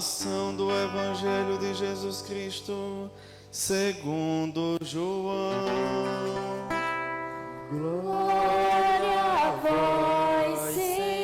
Proclamação do Evangelho de Jesus Cristo, segundo João. Glória a vós, Senhor.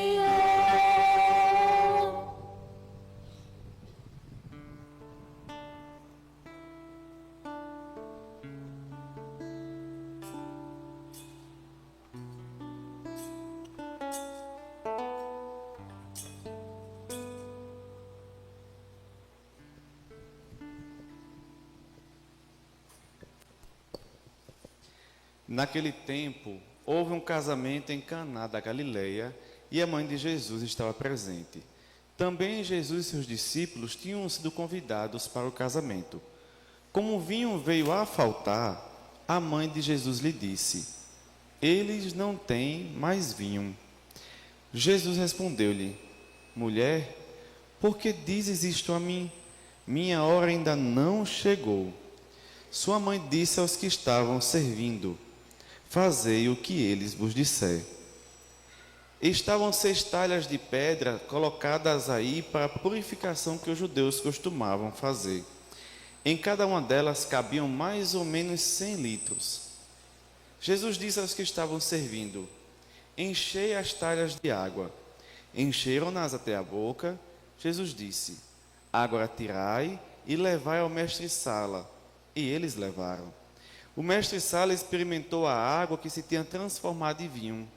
Naquele tempo, houve um casamento em Caná da Galileia e a mãe de Jesus estava presente. Também Jesus e seus discípulos tinham sido convidados para o casamento. Como o vinho veio a faltar, a mãe de Jesus lhe disse: eles não têm mais vinho. Jesus respondeu-lhe: mulher, por que dizes isto a mim? Minha hora ainda não chegou. Sua mãe disse aos que estavam servindo: fazei o que eles vos disser. Estavam 6 talhas de pedra colocadas aí para a purificação que os judeus costumavam fazer. Em cada uma delas cabiam mais ou menos 100 litros. Jesus disse aos que estavam servindo: enchei as talhas de água. Encheram-nas até a boca. Jesus disse: agora tirai e levai ao mestre-sala. E eles levaram. O mestre-sala experimentou a água que se tinha transformado em vinho.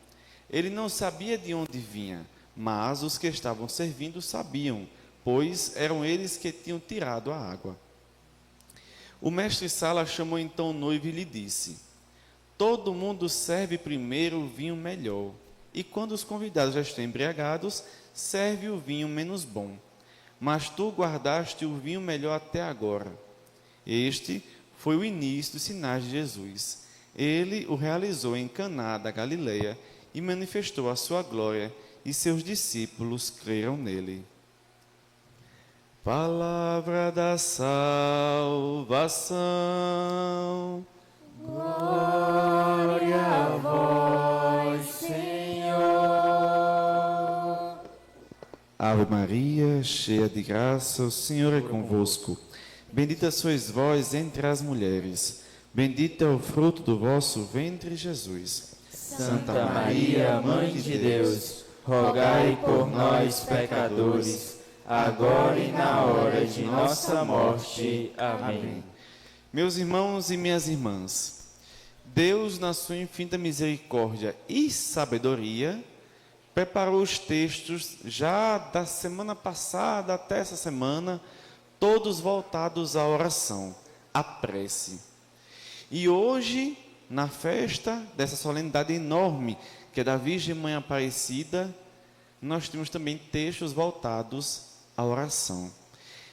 Ele não sabia de onde vinha, mas os que estavam servindo sabiam, pois eram eles que tinham tirado a água. O mestre-sala chamou então o noivo e lhe disse: todo mundo serve primeiro o vinho melhor, e quando os convidados já estão embriagados, serve o vinho menos bom. Mas tu guardaste o vinho melhor até agora. Este foi o início dos sinais de Jesus. Ele o realizou em Caná da Galileia e manifestou a sua glória, e seus discípulos creram nele. Palavra da salvação. Glória a vós, Senhor. Ave Maria, cheia de graça, o Senhor é convosco. Bendita sois vós entre as mulheres, bendito é o fruto do vosso ventre, Jesus. Santa Maria, Mãe de Deus, rogai por nós, pecadores, agora e na hora de nossa morte. Amém. Meus irmãos e minhas irmãs, Deus, na sua infinita misericórdia e sabedoria, preparou os textos já da semana passada até essa semana, todos voltados à oração, à prece. E hoje, na festa dessa solenidade enorme, que é da Virgem Mãe Aparecida, nós temos também textos voltados à oração.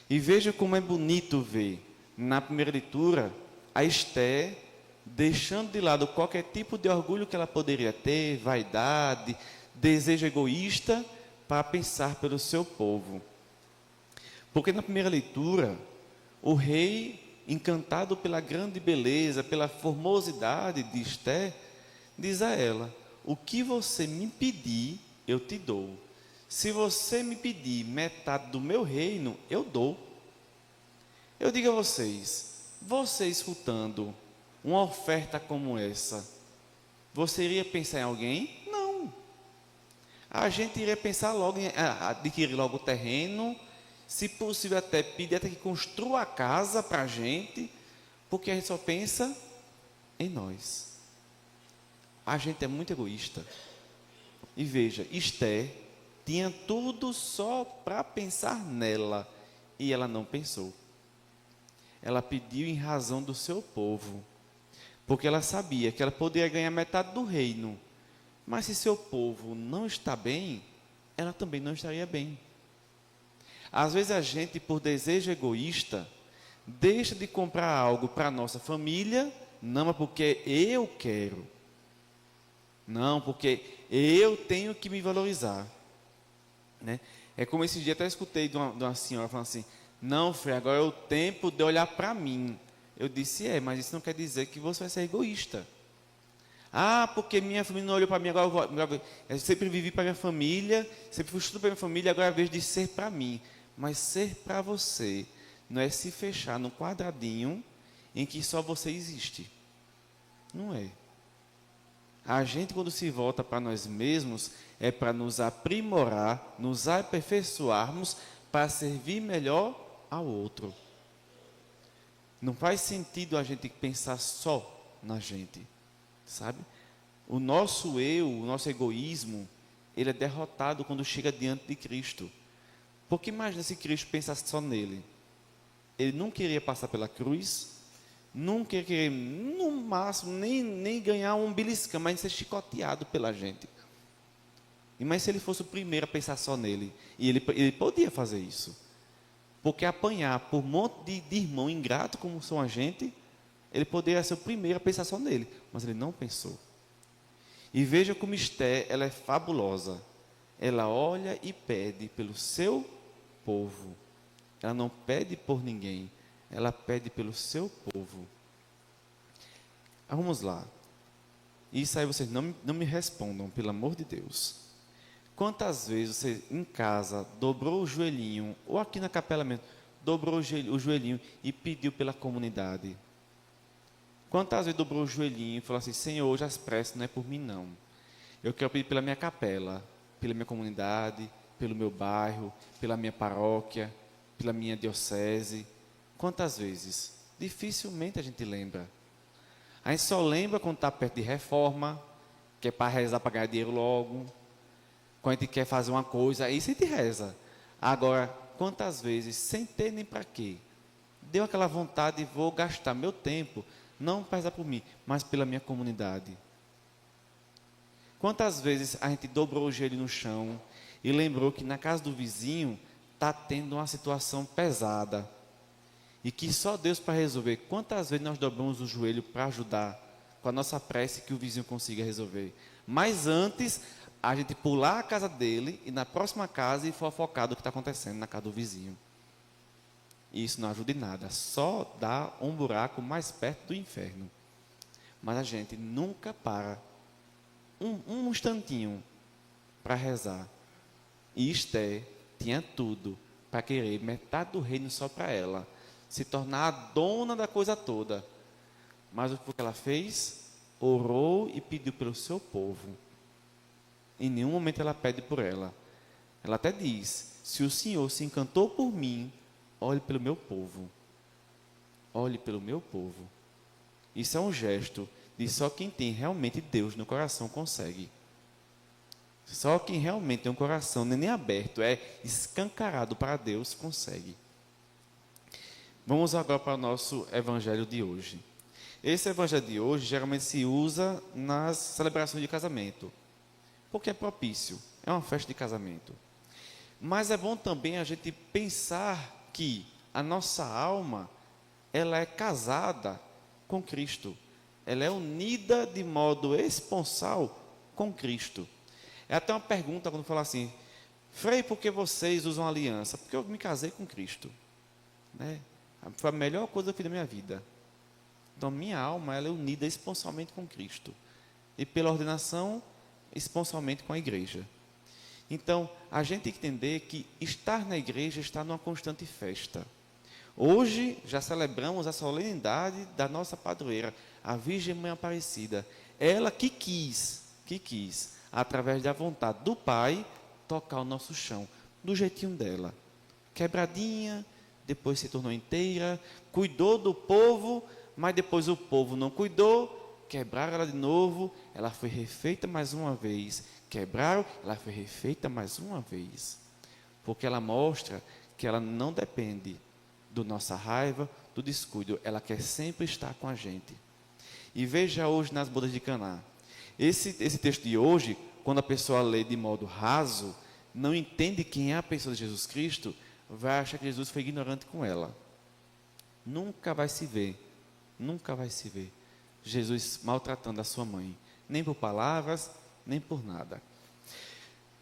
E veja como é bonito ver, na primeira leitura, a Esther deixando de lado qualquer tipo de orgulho que ela poderia ter, vaidade, desejo egoísta, para pensar pelo seu povo. Porque na primeira leitura, o rei, encantado pela grande beleza, pela formosidade de Esther, diz a ela: o que você me pedir, eu te dou. Se você me pedir metade do meu reino, eu dou. Eu digo a vocês, você escutando uma oferta como essa, você iria pensar em alguém? Não. A gente iria pensar logo em adquirir logo o terreno, se possível até pedir até que construa a casa para a gente, porque a gente só pensa em nós. A gente é muito egoísta. E veja, Esther tinha tudo só para pensar nela, e ela não pensou. Ela pediu em razão do seu povo, porque ela sabia que ela poderia ganhar metade do reino, mas se seu povo não está bem, ela também não estaria bem. Às vezes a gente, por desejo egoísta, deixa de comprar algo para a nossa família, não é porque eu quero, não, porque eu tenho que me valorizar, né? É como esse dia até escutei de uma senhora falando assim: não, Frei, agora é o tempo de olhar para mim. Eu disse: mas isso não quer dizer que você vai ser egoísta. Porque minha família não olhou para mim, agora eu sempre vivi para minha família, sempre fui tudo para minha família, agora é a vez de ser para mim. Mas ser para você não é se fechar num quadradinho em que só você existe. Não é. A gente, quando se volta para nós mesmos, é para nos aprimorar, nos aperfeiçoarmos para servir melhor ao outro. Não faz sentido a gente pensar só na gente, sabe? O nosso eu, o nosso egoísmo, ele é derrotado quando chega diante de Cristo. Porque imagina se Cristo pensasse só nele. Ele não queria passar pela cruz, não queria, no máximo, nem ganhar um beliscão, mas ser chicoteado pela gente. Mas se ele fosse o primeiro a pensar só nele, e ele podia fazer isso. Porque apanhar por um monte de irmão ingrato como são a gente, ele poderia ser o primeiro a pensar só nele, mas ele não pensou. E veja como Esté, ela é fabulosa. Ela olha e pede pelo seu povo. Ela não pede por ninguém, ela pede pelo seu povo. Vamos lá. Isso aí vocês não me respondam, pelo amor de Deus. Quantas vezes você em casa dobrou o joelhinho, ou aqui na capela mesmo, dobrou o joelhinho e pediu pela comunidade? Quantas vezes dobrou o joelhinho e falou assim: Senhor, hoje as preces não é por mim não. Eu quero pedir pela minha capela, pela minha comunidade, pelo meu bairro, pela minha paróquia, pela minha diocese. Quantas vezes? Dificilmente a gente lembra. A gente só lembra quando está perto de reforma, que é para rezar, para ganhar dinheiro logo. Quando a gente quer fazer uma coisa, aí a gente reza. Agora, quantas vezes, sem ter nem para quê, deu aquela vontade, vou gastar meu tempo, não para rezar por mim, mas pela minha comunidade. Quantas vezes a gente dobrou o joelho no chão e lembrou que na casa do vizinho está tendo uma situação pesada e que só Deus para resolver. Quantas vezes nós dobramos o joelho para ajudar com a nossa prece que o vizinho consiga resolver? Mas antes, a gente pular a casa dele e na próxima casa e fofocar do que está acontecendo na casa do vizinho. E isso não ajuda em nada, só dá um buraco mais perto do inferno. Mas a gente nunca para um instantinho para rezar. E Esté tinha tudo para querer metade do reino só para ela, se tornar a dona da coisa toda. Mas o que ela fez? Orou e pediu pelo seu povo. Em nenhum momento ela pede por ela. Ela até diz: se o Senhor se encantou por mim, olhe pelo meu povo. Olhe pelo meu povo. Isso é um gesto de só quem tem realmente Deus no coração consegue. Só quem realmente tem um coração nem aberto, é escancarado para Deus, consegue. Vamos agora para o nosso evangelho de hoje. Esse evangelho de hoje geralmente se usa nas celebrações de casamento, porque é propício, é uma festa de casamento. Mas é bom também a gente pensar que a nossa alma, ela é casada com Cristo. Ela é unida de modo esponsal com Cristo. É até uma pergunta quando fala assim: Frei, por que vocês usam aliança? Porque eu me casei com Cristo, né? Foi a melhor coisa que eu fiz da minha vida. Então, minha alma, ela é unida esponsalmente com Cristo. E pela ordenação, esponsalmente com a igreja. Então, a gente tem que entender que estar na igreja está numa constante festa. Hoje, já celebramos a solenidade da nossa padroeira, a Virgem Mãe Aparecida. Ela que quis, através da vontade do Pai, tocar o nosso chão, do jeitinho dela. Quebradinha, depois se tornou inteira, cuidou do povo, mas depois o povo não cuidou, quebraram ela de novo, ela foi refeita mais uma vez. Quebraram, ela foi refeita mais uma vez. Porque ela mostra que ela não depende da nossa raiva, do descuido, ela quer sempre estar com a gente. E veja hoje nas bodas de Caná. Esse texto de hoje, quando a pessoa lê de modo raso, não entende quem é a pessoa de Jesus Cristo, vai achar que Jesus foi ignorante com ela. Nunca vai se ver Jesus maltratando a sua mãe, nem por palavras, nem por nada.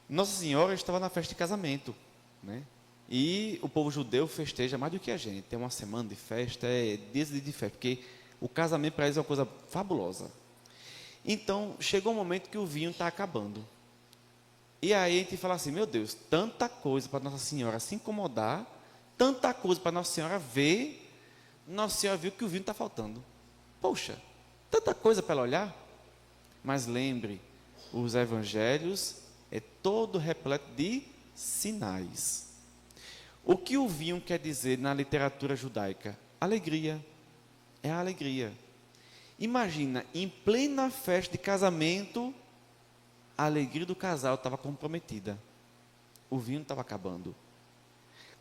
Nossa Senhora estava na festa de casamento, né? E o povo judeu festeja mais do que a gente. Tem uma semana de festa, dias de festa, porque o casamento para eles é uma coisa fabulosa. Então, chegou um momento que o vinho está acabando. E aí a gente fala assim, meu Deus, tanta coisa para Nossa Senhora se incomodar, tanta coisa para Nossa Senhora ver, Nossa Senhora viu que o vinho está faltando. Poxa, tanta coisa para ela olhar. Mas lembre, os evangelhos é todo repleto de sinais. O que o vinho quer dizer na literatura judaica? Alegria. É a alegria. Imagina, em plena festa de casamento, a alegria do casal estava comprometida. O vinho estava acabando.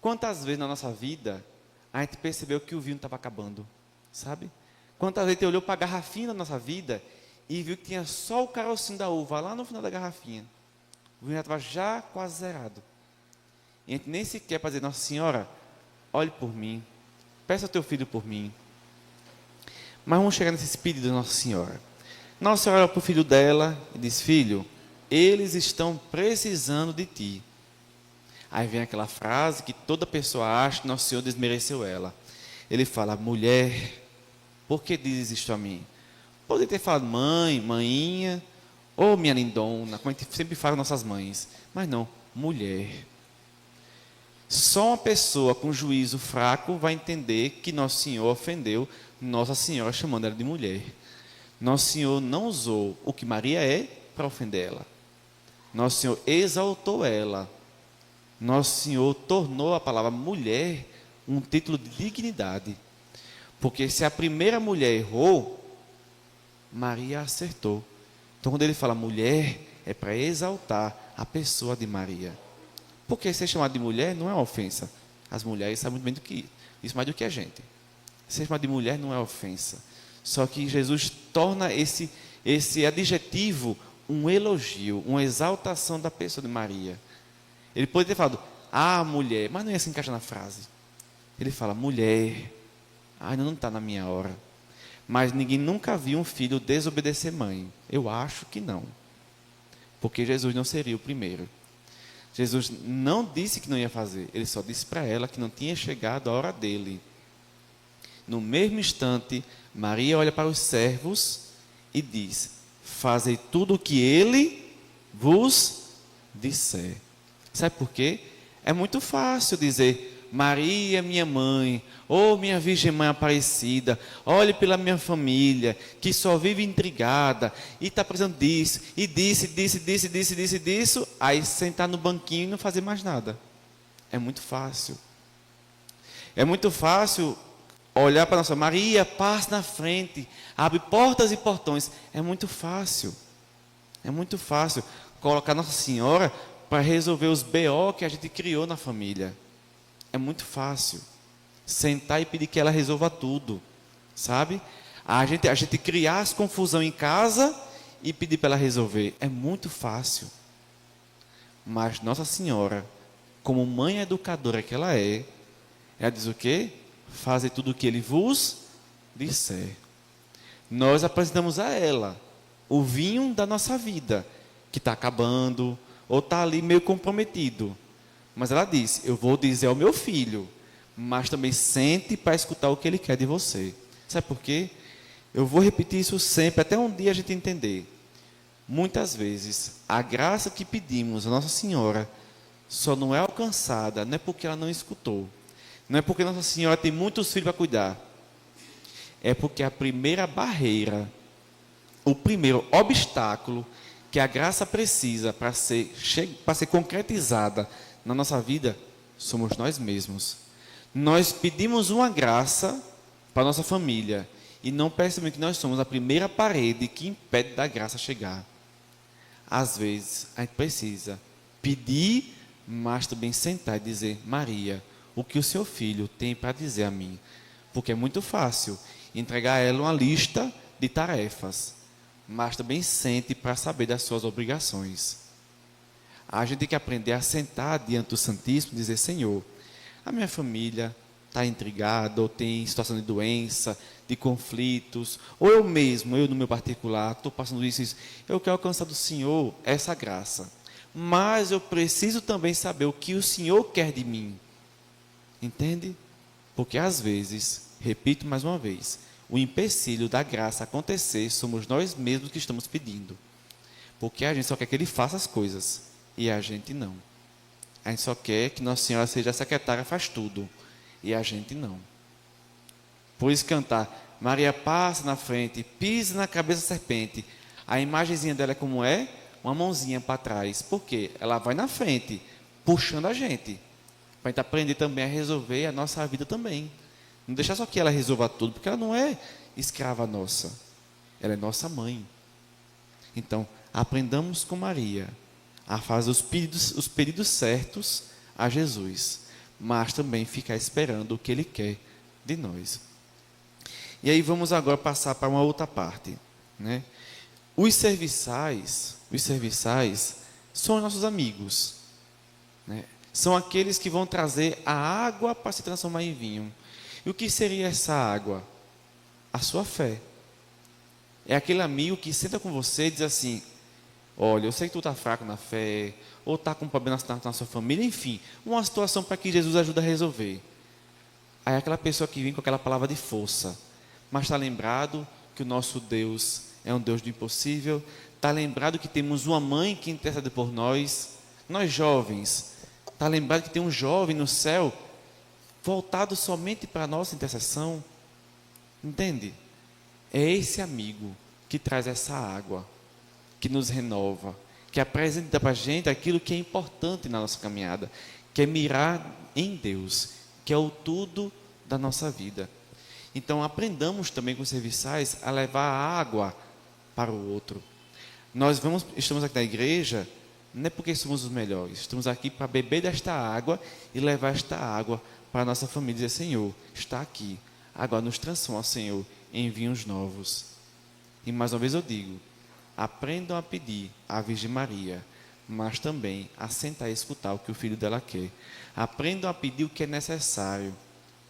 Quantas vezes na nossa vida a gente percebeu que o vinho estava acabando? Sabe? Quantas vezes a gente olhou para a garrafinha da nossa vida e viu que tinha só o carocinho da uva lá no final da garrafinha. O vinho já estava já quase zerado. E a gente nem sequer para dizer, Nossa Senhora, olhe por mim, peça ao teu filho por mim. Mas vamos chegar nesses pedidos da Nossa Senhora. Nossa Senhora olha para o filho dela e diz, filho, eles estão precisando de ti. Aí vem aquela frase que toda pessoa acha que Nosso Senhor desmereceu ela. Ele fala, mulher, por que dizes isto a mim? Poderia ter falado mãe, maninha, ou minha lindona, como a gente sempre fala nossas mães. Mas não, mulher. Só uma pessoa com juízo fraco vai entender que Nosso Senhor ofendeu Nossa Senhora chamando ela de mulher. Nosso Senhor não usou o que Maria é para ofender ela. Nosso Senhor exaltou ela. Nosso Senhor tornou a palavra mulher um título de dignidade. Porque se a primeira mulher errou, Maria acertou. Então quando ele fala mulher, é para exaltar a pessoa de Maria. Porque ser chamado de mulher não é uma ofensa. As mulheres sabem muito bem do que isso, mais do que a gente. Ser chamado de mulher não é ofensa. Só que Jesus torna esse adjetivo um elogio, uma exaltação da pessoa de Maria. Ele poderia ter falado, mulher, mas não ia se encaixar na frase. Ele fala, mulher, ainda não está na minha hora. Mas ninguém nunca viu um filho desobedecer mãe. Eu acho que não. Porque Jesus não seria o primeiro. Jesus não disse que não ia fazer. Ele só disse para ela que não tinha chegado a hora dele. No mesmo instante, Maria olha para os servos e diz, fazei tudo o que ele vos disser. Sabe por quê? É muito fácil dizer, Maria, minha mãe, ou minha Virgem Mãe Aparecida, olhe pela minha família, que só vive intrigada, e está precisando disso, e disso, aí sentar no banquinho e não fazer mais nada. É muito fácil. É muito fácil olhar para a nossa Maria, passe na frente, abre portas e portões. É muito fácil. É muito fácil colocar Nossa Senhora para resolver os BO que a gente criou na família. É muito fácil sentar e pedir que ela resolva tudo, sabe? A gente criar as confusão em casa e pedir para ela resolver. É muito fácil. Mas Nossa Senhora, como mãe educadora que ela diz o quê? Faze tudo o que ele vos disser. Nós apresentamos a ela o vinho da nossa vida, que está acabando, ou está ali meio comprometido. Mas ela disse, eu vou dizer ao meu filho, mas também sente para escutar o que ele quer de você. Sabe por quê? Eu vou repetir isso sempre, até um dia a gente entender. Muitas vezes, a graça que pedimos a Nossa Senhora só não é alcançada, não é porque ela não escutou. Não é porque Nossa Senhora tem muitos filhos para cuidar. É porque a primeira barreira, o primeiro obstáculo que a graça precisa para ser concretizada na nossa vida, somos nós mesmos. Nós pedimos uma graça para a nossa família e não percebemos que nós somos a primeira parede que impede da graça chegar. Às vezes, a gente precisa pedir, mas também sentar e dizer, Maria, o que o seu filho tem para dizer a mim? Porque é muito fácil entregar a ela uma lista de tarefas, mas também sente para saber das suas obrigações. A gente tem que aprender a sentar diante do Santíssimo e dizer, Senhor, a minha família está intrigada, ou tem situação de doença, de conflitos, ou eu mesmo, eu no meu particular, estou passando isso. Eu quero alcançar do Senhor essa graça. Mas eu preciso também saber o que o Senhor quer de mim. Entende? Porque às vezes, repito mais uma vez, o empecilho da graça acontecer somos nós mesmos que estamos pedindo. Porque a gente só quer que Ele faça as coisas. e a gente não. A gente só quer que Nossa Senhora seja a secretária, faz tudo, e a gente não. Por isso cantar, Maria passa na frente, pisa na cabeça da serpente. A imagenzinha dela é como é? Uma mãozinha para trás. Por quê? Ela vai na frente, puxando a gente. Para a gente aprender também a resolver a nossa vida também. Não deixar só que ela resolva tudo, porque ela não é escrava nossa. Ela é nossa mãe. Então, aprendamos com Maria a fazer os pedidos certos a Jesus, mas também ficar esperando o que Ele quer de nós. E aí vamos agora passar para uma outra parte, né? Os serviçais são nossos amigos, né? São aqueles que vão trazer a água para se transformar em vinho. E o que seria essa água? A sua fé. É aquele amigo que senta com você e diz assim, olha, eu sei que tu está fraco na fé, ou está com problema na sua família, enfim, uma situação para que Jesus ajude a resolver. Aí é aquela pessoa que vem com aquela palavra de força, mas está lembrado que o nosso Deus é um Deus do impossível, está lembrado que temos uma mãe que intercede por nós jovens, está lembrado que tem um jovem no céu, voltado somente para a nossa intercessão, entende? É esse amigo que traz essa água, que nos renova, que apresenta para a gente aquilo que é importante na nossa caminhada, que é mirar em Deus, que é o tudo da nossa vida. Então, aprendamos também com os serviçais a levar a água para o outro. Estamos aqui na igreja, não é porque somos os melhores, estamos aqui para beber desta água e levar esta água para a nossa família e dizer, Senhor, está aqui, agora nos transforma, Senhor, em vinhos novos. E mais uma vez eu digo, aprendam a pedir à Virgem Maria, mas também a sentar e escutar o que o filho dela quer. Aprendam a pedir o que é necessário,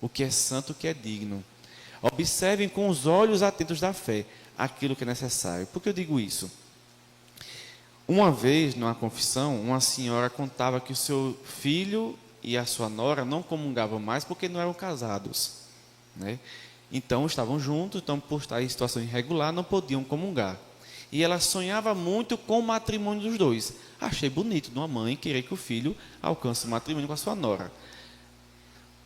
o que é santo, o que é digno. Observem com os olhos atentos da fé aquilo que é necessário. Por que eu digo isso? Uma vez, numa confissão, uma senhora contava que o seu filho e a sua nora não comungavam mais porque não eram casados, né? Então, estavam juntos, então, por estar em situação irregular, não podiam comungar. E ela sonhava muito com o matrimônio dos dois. Achei bonito de uma mãe querer que o filho alcance o matrimônio com a sua nora.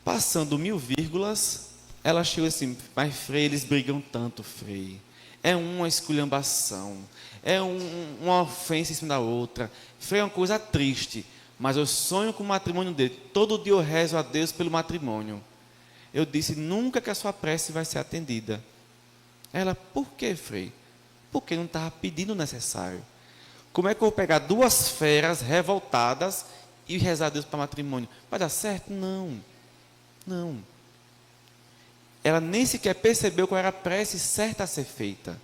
Passando 1000 vírgulas, ela chegou assim, mas Frei, eles brigam tanto, Frei. É uma esculhambação, é uma ofensa em cima da outra. Frei, é uma coisa triste, mas eu sonho com o matrimônio dele. Todo dia eu rezo a Deus pelo matrimônio. Eu disse, nunca que a sua prece vai ser atendida. Ela, por que, Frei? Porque não estava pedindo o necessário. Como é que eu vou pegar duas feras revoltadas e rezar a Deus para matrimônio? Vai dar certo? Não. Não. Ela nem sequer percebeu qual era a prece certa a ser feita.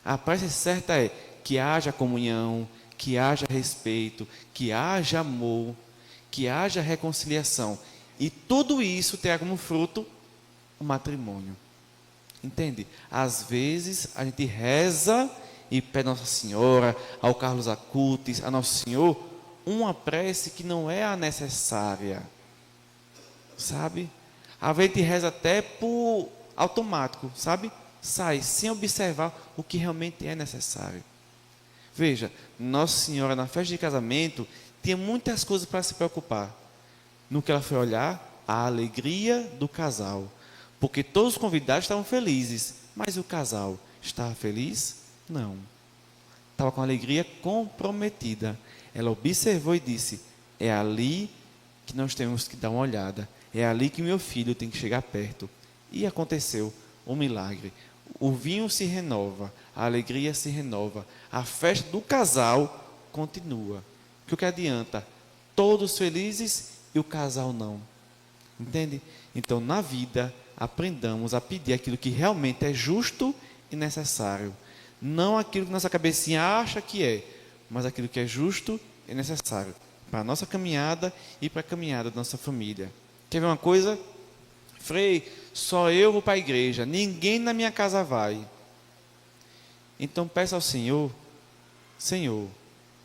A prece certa é que haja comunhão, que haja respeito, que haja amor, que haja reconciliação. E tudo isso terá como fruto o matrimônio. Entende? Às vezes a gente reza e pede a Nossa Senhora, ao Carlos Acutis, a Nosso Senhor, uma prece que não é a necessária. Sabe? A gente reza até por automático, sabe? Sai, sem observar o que realmente é necessário. Veja, Nossa Senhora na festa de casamento tinha muitas coisas para se preocupar. No que ela foi olhar, a alegria do casal. Porque todos os convidados estavam felizes, mas o casal estava feliz? Não. Estava com alegria comprometida. Ela observou e disse, é ali que nós temos que dar uma olhada. É ali que meu filho tem que chegar perto. E aconteceu um milagre. O vinho se renova, a alegria se renova, a festa do casal continua. O que adianta? Todos felizes e o casal não. Entende? Então, na vida, aprendamos a pedir aquilo que realmente é justo e necessário. Não aquilo que nossa cabecinha acha que é, mas aquilo que é justo e necessário para a nossa caminhada e para a caminhada da nossa família. Quer ver uma coisa? Frei, só eu vou para a igreja, ninguém na minha casa vai. Então peça ao Senhor, Senhor,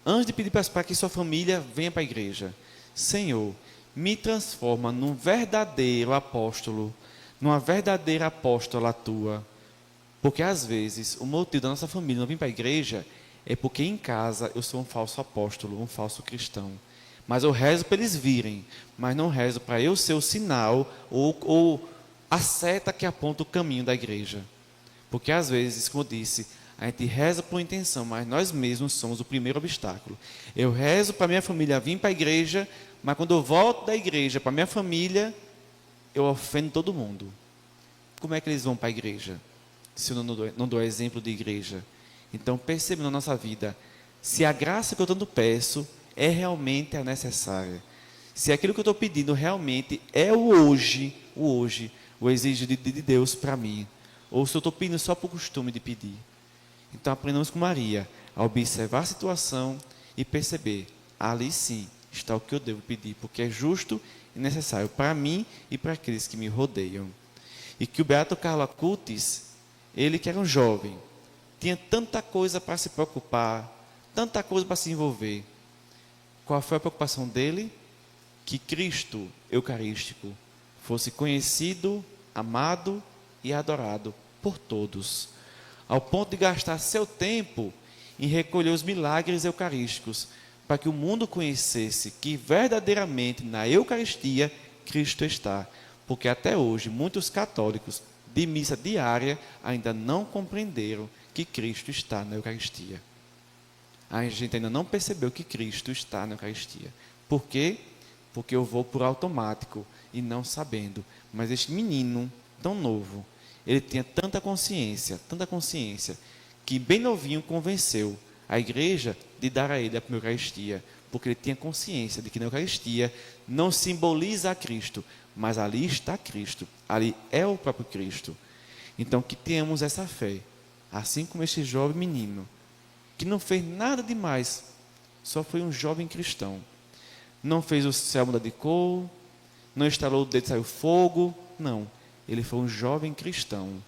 antes de pedir para que sua família venha para a igreja, Senhor, me transforma num verdadeiro apóstolo, numa verdadeira apóstola tua. Porque às vezes o motivo da nossa família não vir para a igreja é porque em casa eu sou um falso apóstolo, um falso cristão. Mas eu rezo para eles virem, mas não rezo para eu ser o sinal ou a seta que aponta o caminho da igreja. Porque às vezes, como eu disse, a gente reza por intenção, mas nós mesmos somos o primeiro obstáculo. Eu rezo para minha família vir para a igreja, mas quando eu volto da igreja para minha família, eu ofendo todo mundo. Como é que eles vão para a igreja, se eu não dou exemplo de igreja? Então, perceba na nossa vida, se a graça que eu tanto peço é realmente a necessária. Se aquilo que eu estou pedindo realmente é o hoje, o exigido de Deus para mim. Ou se eu estou pedindo só por costume de pedir. Então, aprendamos com Maria, a observar a situação e perceber, ali sim está o que eu devo pedir, porque é justo e necessário para mim e para aqueles que me rodeiam. E que o Beato Carlo Acutis, ele que era um jovem, tinha tanta coisa para se preocupar, tanta coisa para se envolver. Qual foi a preocupação dele? Que Cristo Eucarístico fosse conhecido, amado e adorado por todos, ao ponto de gastar seu tempo em recolher os milagres eucarísticos, para que o mundo conhecesse que verdadeiramente na Eucaristia Cristo está. Porque até hoje muitos católicos de missa diária ainda não compreenderam que Cristo está na Eucaristia. A gente ainda não percebeu que Cristo está na Eucaristia. Por quê? Porque eu vou por automático e não sabendo. Mas este menino tão novo, ele tinha tanta consciência, que bem novinho convenceu a igreja de dar a ele a primeira Eucaristia, porque ele tinha consciência de que na Eucaristia não simboliza a Cristo, mas ali está Cristo, ali é o próprio Cristo. Então, que tenhamos essa fé, assim como este jovem menino, que não fez nada demais, só foi um jovem cristão. Não fez o céu mudar de cor, não estalou o dedo e saiu fogo, não. Ele foi um jovem cristão.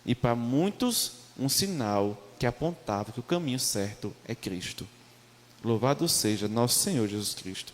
E para muitos, um sinal que apontava que o caminho certo é Cristo. Louvado seja nosso Senhor Jesus Cristo.